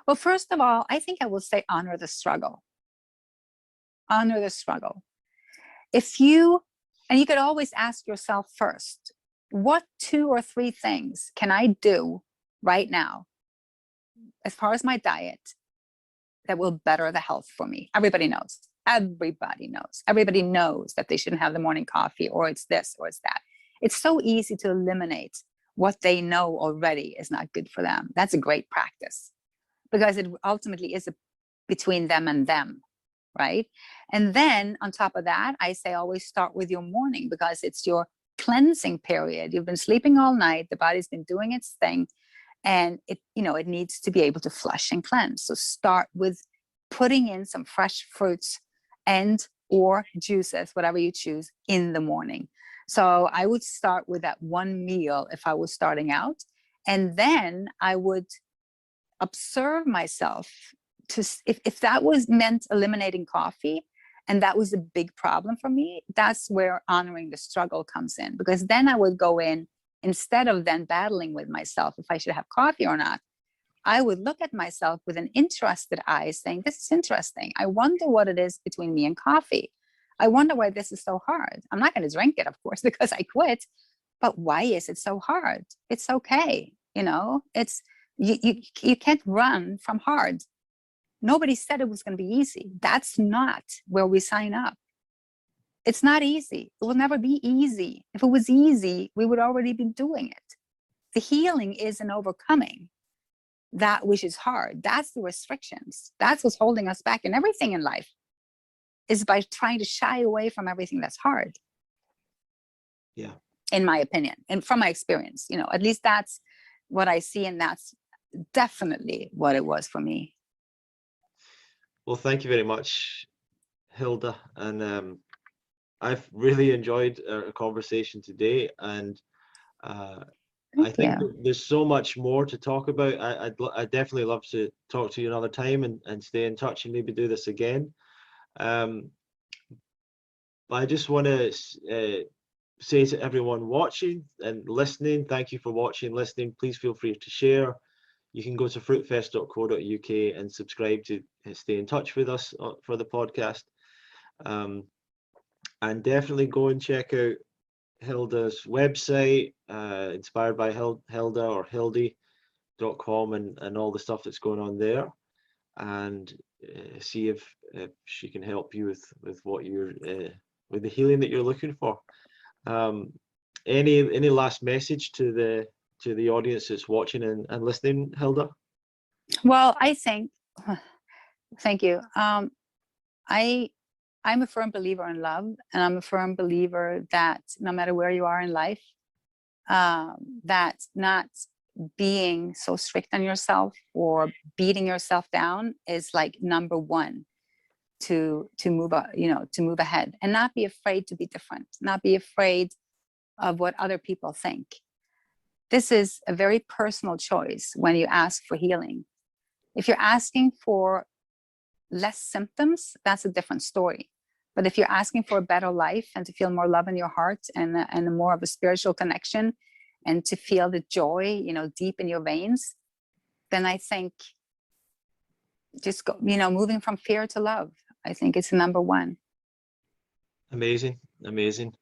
Well, first of all, I think I will say honor the struggle. Honor the struggle. If you, and you could always ask yourself first, what 2 or 3 things can I do right now as far as my diet that will better the health for me? Everybody knows. Everybody knows. Everybody knows that they shouldn't have the morning coffee, or it's this or it's that. It's so easy to eliminate what they know already is not good for them. That's a great practice, because it ultimately is between them and them, right? And then on top of that, I say always start with your morning, because it's your cleansing period. You've been sleeping all night. The body's been doing its thing, and it, you know, it needs to be able to flush and cleanse. So start with putting in some fresh fruits and or juices, whatever you choose, in the morning. So I would start with that one meal if I was starting out, and then I would observe myself to, if that was meant eliminating coffee and that was a big problem for me, that's where honoring the struggle comes in. Because then I would go in, instead of then battling with myself if I should have coffee or not, I would look at myself with an interested eye, saying, this is interesting. I wonder what it is between me and coffee. I wonder why this is so hard. I'm not going to drink it, of course, because I quit. But why is it so hard? It's okay. You know, it's, you can't run from hard. Nobody said it was going to be easy. That's not where we sign up. It's not easy. It will never be easy. If it was easy, we would already be doing it. The healing is in overcoming that which is hard. That's the restrictions. That's what's holding us back in everything in life, is by trying to shy away from everything that's hard. Yeah. In my opinion, and from my experience, you know, at least that's what I see, and that's definitely what it was for me. Well, thank you very much, Hilde, and I've really enjoyed our conversation today, and I think there's so much more to talk about. I'd definitely love to talk to you another time and stay in touch and maybe do this again. But I just want to say to everyone watching and listening, thank you for watching, listening. Please feel free to share. You can go to fruitfest.co.uk and subscribe to stay in touch with us for the podcast. And definitely go and check out Hilde's website, InspiredByHilde or Hilde.com, and all the stuff that's going on there, and see if she can help you with what you're with the healing that you're looking for. Any last message to the audience that's watching and listening, Hilde? Well, I think, thank you. I'm a firm believer in love, and I'm a firm believer that no matter where you are in life, that not being so strict on yourself or beating yourself down is like number one to move, to move ahead, and not be afraid to be different, not be afraid of what other people think. This is a very personal choice when you ask for healing. If you're asking for less symptoms, that's a different story. But if you're asking for a better life and to feel more love in your heart and more of a spiritual connection and to feel the joy, deep in your veins, then I think just go, moving from fear to love, I think it's number one. Amazing, amazing.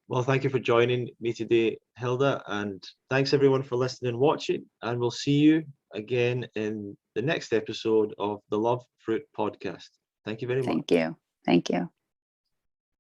Well, thank you for joining me today, Hilde, and thanks everyone for listening and watching, and we'll see you again in the next episode of the Love Fruit podcast. Thank you very much. Thank you. Thank you.